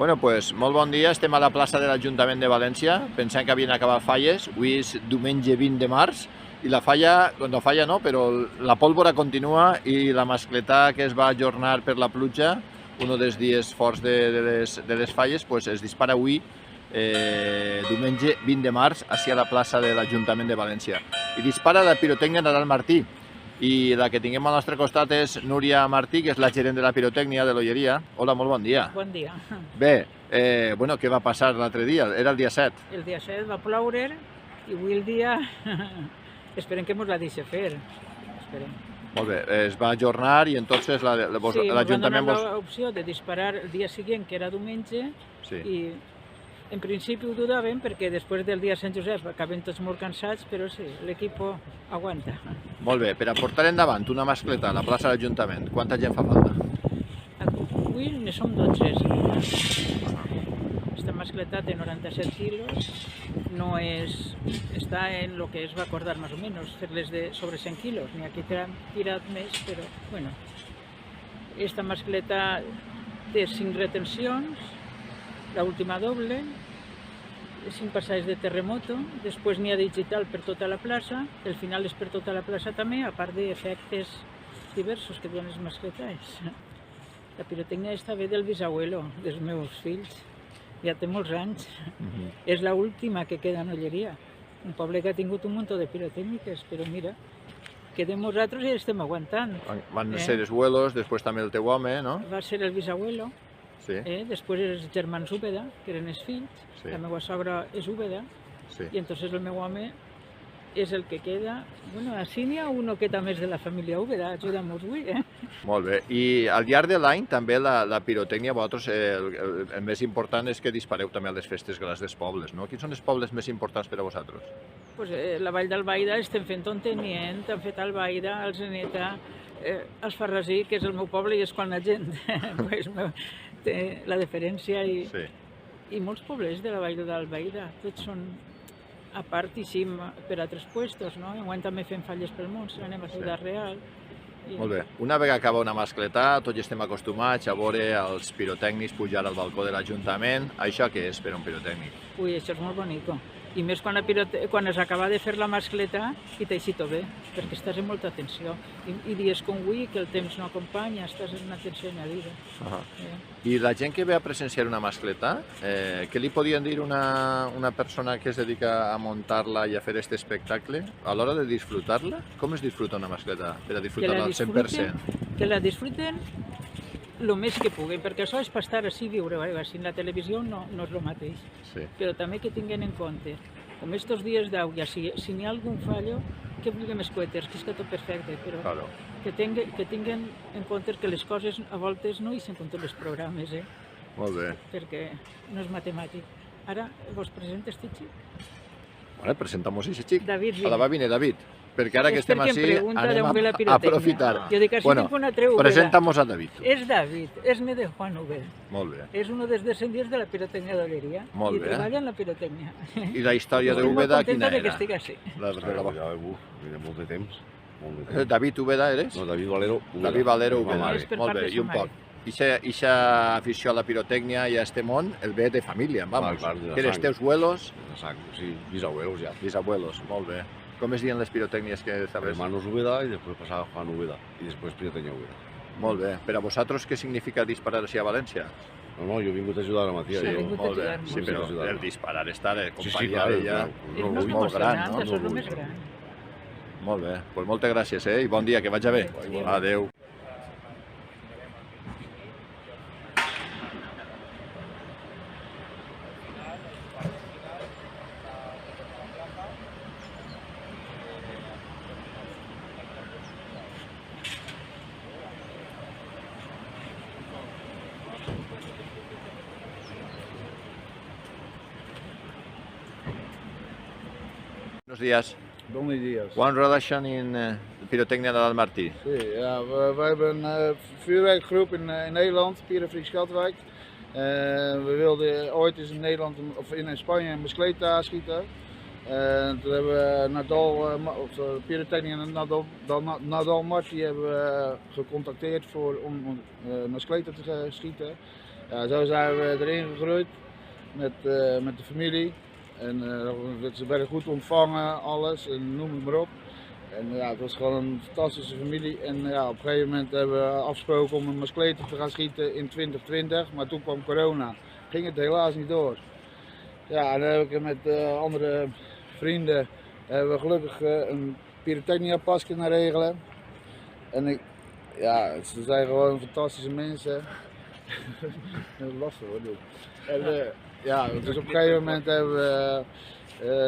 Bueno, pues molt bon dia, estem a la plaça de l'Ajuntament de València, pensant que havien acabat falles, avui és diumenge 20 de març, i la falla, no, però la pólvora continua i la mascletà que es va ajornar per la pluja, un dels dies forts de les falles, pues es dispara avui, diumenge 20 de març, a la plaça de l'Ajuntament de València. I dispara la pirotècnia Nadal Martí. I la que tinguem al nostre costat és Núria Martí, que és la gerent de la pirotècnia de l'Olleria. Hola, molt bon dia. Bon dia. Bé, bueno, què va passar l'altre dia? Era el dia 7. El dia 7 va ploure i avui el dia esperem que ens la deixi fer. Esperem. Molt bé, es va ajornar i entonces l'Ajuntament... Sí, ens va l'opció de disparar el dia següent, que era diumenge, i en principi ho dudàvem perquè després del dia Sant Josep acabem tots molt cansats, però sí, l'equip aguanta. Molt bé, per a portar endavant una mascleta a la plaça de l'Ajuntament, quanta gent fa falta? Avui ne som 12. Esta mascleta té 97 quilos, no és... està en el que es va acordar més o menys, fer-les de sobre 100 quilos, n'hi ha qui tirat més, però bueno. Esta mascleta té 5 retencions, l'última doble, 5 passadors de terremoto, després n'hi ha digital per tota la plaça, el final és per tota la plaça també, a part d'efectes diversos que donen les mascletes. La pirotècnia està bé del bisabuelo, dels meus fills, ja té molts anys. És l'última que queda en Olleria, un poble que ha tingut un munt de pirotècniques, però mira, quedem nosaltres i estem aguantant. Van ser els abuelos, després també el teu home, no? Va ser el bisabuelo. Sí. Després els germans Úbeda, que eren els fills, la meva sogra és Úbeda, i entonces el meu home és el que queda. Bueno, així n'hi ha un que també és de la família Úbeda, ajuda-nos avui, Molt bé, i al llarg de l'any també la pirotècnia, vosaltres el més important és que dispareu també a les festes grans dels pobles, no? Quins són els pobles més importants per a vosaltres? Pues la Vall d'Albaida estem fent Ontenient, hem fet Albaida, Alzeneta, Alfarrasí, que és el meu poble i és quan la gent té la deferència, i molts pobles de la Vall d'Albaida, tots són a part i cim per altres puestos, no? Enguany també fem falles pel món, anem a Ciutat Real. Molt bé, una vegada acaba una mascletà, tots estem acostumats a veure els pirotècnics pujar al balcó de l'Ajuntament. Això què és per un pirotècnic? Ui, això és molt bonic. I més quan es acaba de fer la mascletà i t'així tot bé, perquè estàs en molta tensió. I dies com avui, que el temps no acompanya, estàs en una tensió añadida. I la gent que ve a presenciar una mascletà, què li podien dir una persona que es dedica a muntar-la i a fer aquest espectacle? A l'hora de disfrutar-la, com es disfruta una mascletà per a disfrutar-la al 100%? Que la disfruten el més que puguin, perquè això és per estar així i viure, si en la televisió no és el mateix. Però també que tinguin en compte, com estos dies d'aigua, si n'hi ha algun fallo, que vulguem els coeters, que és que tot perfecte, però que tinguin en compte que les coses a voltes no hi són com tots els programes, Molt bé. Perquè no és matemàtic. Ara vos presentes, xic? Vale, presentamos ese xic. David, hola, va vine, David. Perquè ara que estem així, anem a aprofitar. Jo dic, així tinc una treu. Presentamos a David. És David, és net de Juan Úbeda. Molt bé. És un dels descendients de la pirotècnia d'Olleria. Molt bé. I treballa en la pirotècnia. I la història d'Úbeda, quina era? Estic molt contenta que estic així. Ja molt de temps. David Úbeda eres? No, David Valero Úbeda. David Valero Úbeda. Molt bé, i un poc. Ixa afició a la pirotècnia i a este món el ve de família, vamos. Que eres teus abuelos? Sí, bisabuelos ja. Bisabuelos, molt bé. Com es diuen les pirotècnies que sabes? Hermanos Úbeda i després passava Juan Úbeda i després pirotècnia Úbeda. Molt bé. Per a vosaltres què significa disparar així a València? No, jo he vingut a ajudar a Matías. Sí, molt bé. Sí, però el disparar està de companyia d'ella. És molt gran, no? Això és el més gran. Molt bé. Doncs moltes gràcies, i bon dia, que vagi bé. Adéu. Buenos días. Buenos días. One relation in pirotechnia Nadal Martí. Ja, we hebben een vuurwerkgroep in Nederland, Pierenfries Schatwijk. We wilden ooit eens in Nederland of in Spanje een mascleta schieten. Toen hebben we Nadal, Pyrotechnia Nadal Martí hebben we gecontacteerd om mascleta te schieten. Ja, zo zijn we erin gegroeid met de familie. En ze werden goed ontvangen, alles, en noem het maar op. En ja, het was gewoon een fantastische familie. En ja, op een gegeven moment hebben we afgesproken om een Maskleta te gaan schieten in 2020, maar toen kwam corona. Ging het helaas niet door. Ja, en dan heb ik met andere vrienden hebben we gelukkig een pyrotechnia pas kunnen regelen. En ja, ze zijn gewoon fantastische mensen. Dat is lastig hoor, dit. En, ja, dus op een gegeven moment hebben we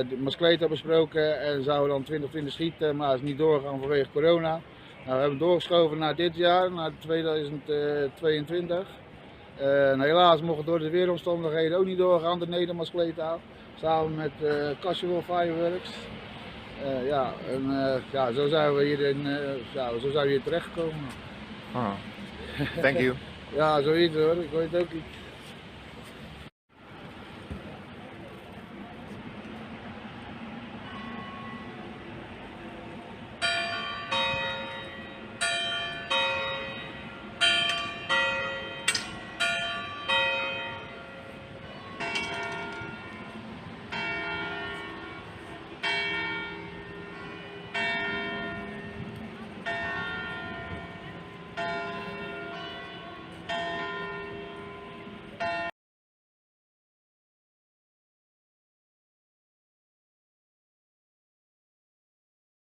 de Maskleta besproken en zouden dan 2020 schieten, maar het is niet doorgegaan vanwege corona. Nou, we hebben doorgeschoven naar dit jaar, naar 2022. En helaas mocht het door de weeromstandigheden ook niet doorgaan, de Neder-Maskleta, samen met Casual Fireworks. Ja, en ja, zo zijn we hier terechtgekomen. Ah. Thank you. Ja, zoiets hoor, ik weet het ook niet.